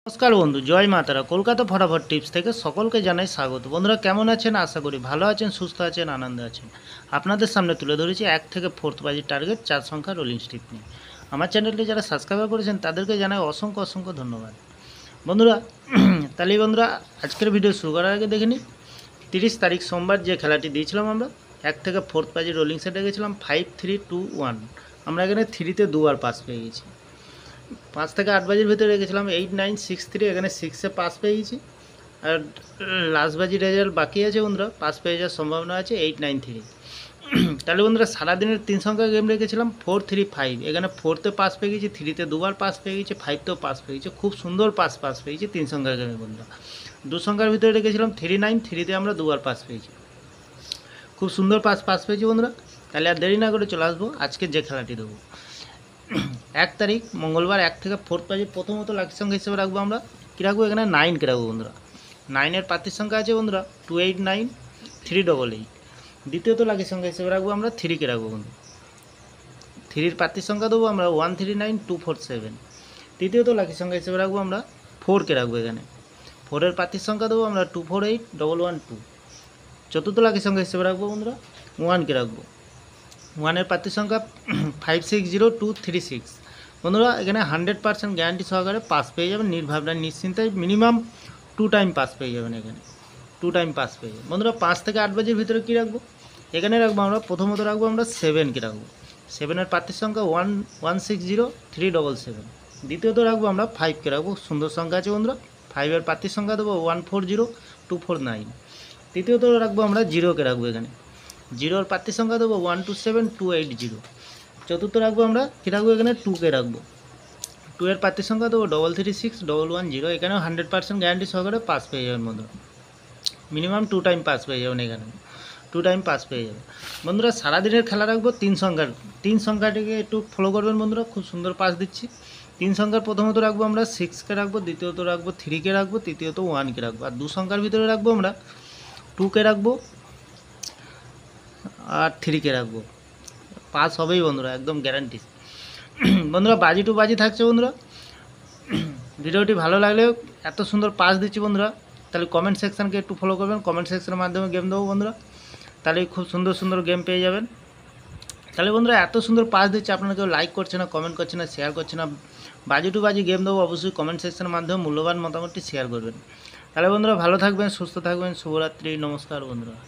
নমস্কার বন্ধু, জয় মাতারা। কলকাতা ফটাফট টিপস থেকে সকলকে জানাই স্বাগত। বন্ধুরা কেমন আছেন? আশা করি ভালো আছেন, সুস্থ আছেন, আনন্দে আছেন। আপনাদের সামনে তুলে ধরেছি 1 থেকে 4th বাজির টার্গেট 4 সংখ্যা রোলিং স্টিক নিয়ে। আমার চ্যানেলটি যারা সাবস্ক্রাইব করেছেন তাদেরকে জানাই অসংখ্য অসংখ্য ধন্যবাদ। বন্ধুরা তাহলে বন্ধুরা আজকের ভিডিও শুরু করার আগে দেখে নিই 30 তারিখ সোমবার যে খেলাটি দিয়েছিলাম আমরা 1 থেকে 4th বাজির রোলিং সেটে গেছিলাম 5, 3, 2, 1। আমরা এখানে 3তে দুবার পাস পেয়ে গেছি। 5 থেকে 8 বাজির ভিতরে রেখেছিলাম 8, 9, 6, 3, এখানে 6-এ পাস পেয়ে গেছি। আর লাস্ট বাজির রেজাল্ট বাকি আছে বন্ধুরা, পাস পেয়ে যাওয়ার সম্ভাবনা আছে 8, 9, 3। তাহলে বন্ধুরা সারাদিনের 3 সংখ্যা গেম রেখেছিলাম 4, 3, 5। এখানে 4তে পাস পেয়ে গেছি, 3তে দুবার পাস পেয়ে গেছি, 5তেও পাস পেয়ে গেছি। খুব সুন্দর পাস পেয়ে গেছি 3 সংখ্যার গেমে বন্ধুরা। 2 সংখ্যার ভিতরে রেখেছিলাম 3, 9, 3তে আমরা দুবার পাস পেয়েছি। খুব সুন্দর পাস পেয়েছি বন্ধুরা। তাহলে আর দেরি না করে চলে আসবো আজকে যে খেলাটি দেবো। 1 তারিখ মঙ্গলবার 1 থেকে 4th বাজে প্রথমত লাকি সংখ্যা হিসেবে রাখবো আমরা কী রাখবো, এখানে 9কে রাখবো বন্ধুরা। 9-এর প্রার্থীর সংখ্যা আছে বন্ধুরা 289 388। দ্বিতীয়ত লাকি সংখ্যা হিসেবে রাখবো আমরা 3কে রাখবো বন্ধু। 3-এর প্রার্থীর সংখ্যা দেবো আমরা 139 247। তৃতীয়ত লাকি সংখ্যা হিসেবে রাখবো আমরা 4কে রাখবো এখানে। 4-এর প্রার্থীর সংখ্যা দেবো আমরা 248 112। চতুর্থ লাকি সংখ্যা হিসেবে রাখবো বন্ধুরা 1কে রাখবো। 1-এর প্রার্থীর সংখ্যা 560236। বন্ধুরা এখানে 100% গ্যারান্টি সহকারে পাস পেয়ে যাবেন, নির্ভাবনায় নিশ্চিন্তায় মিনিমাম 2 টাইম পাস পেয়ে যাবেন। এখানে 2 টাইম পাস পেয়ে যাবেন বন্ধুরা। 5 থেকে 8 বাজির ভিতরে কী রাখবো, এখানে রাখবো আমরা প্রথমত রাখবো আমরা 7কে রাখবো। 7-এর প্রার্থীর সংখ্যা 1160377। দ্বিতীয়ত রাখবো আমরা 5কে রাখবো, সুন্দর সংখ্যা আছে বন্ধুরা। 5-এর প্রার্থীর সংখ্যা দেবো 140249। তৃতীয়ত রাখবো আমরা 0কে রাখবো এখানে। 0-এর প্রার্থীর সংখ্যা দেবো 127280। চতুর্থ রাখবো আমরা কী রাখবো, এখানে 2কে রাখবো। 2-এর প্রার্থীর সংখ্যা দেবো 336110। এখানেও 100% গ্যারান্টি সহকারে পাস পেয়ে যাবেন বন্ধুরা। মিনিমাম 2 টাইম পাস পেয়ে যাবেন, এখানে 2 টাইম পাস পেয়ে যাবেন বন্ধুরা। সারাদিনের খেলা রাখবো 3 সংখ্যাটিকে একটু ফলো করবেন বন্ধুরা, খুব সুন্দর পাস দিচ্ছি। 3 সংখ্যার প্রথমত রাখবো আমরা 6কে রাখবো, দ্বিতীয়ত রাখবো 3কে রাখবো, তৃতীয়ত 1কে রাখবো। আর 2 সংখ্যার ভিতরে রাখবো আমরা 2কে রাখবো আর 3কে রাখবো। পাস হবেই বন্ধুরা, একদম গ্যারান্টি বন্ধুরা। বাজি টু বাজি থাকছে বন্ধুরা। ভিডিওটি ভালো লাগলেও এত সুন্দর পাস দিচ্ছি বন্ধুরা, তাহলে কমেন্ট সেকশানকে একটু ফলো করবেন। কমেন্ট সেকশনের মাধ্যমে গেম দেবো বন্ধুরা, তাহলে খুব সুন্দর সুন্দর গেম পেয়ে যাবেন। তাহলে বন্ধুরা এত সুন্দর পাস দিচ্ছে, আপনারা কেউ লাইক করছে না, কমেন্ট করছে না, শেয়ার করছে না। বাজি টু বাজি গেম দেবো, অবশ্যই কমেন্ট সেকশনের মাধ্যমে মূল্যবান মতামতটি শেয়ার করবেন। তাহলে বন্ধুরা ভালো থাকবেন, সুস্থ থাকবেন, শুভরাত্রি, নমস্কার বন্ধুরা।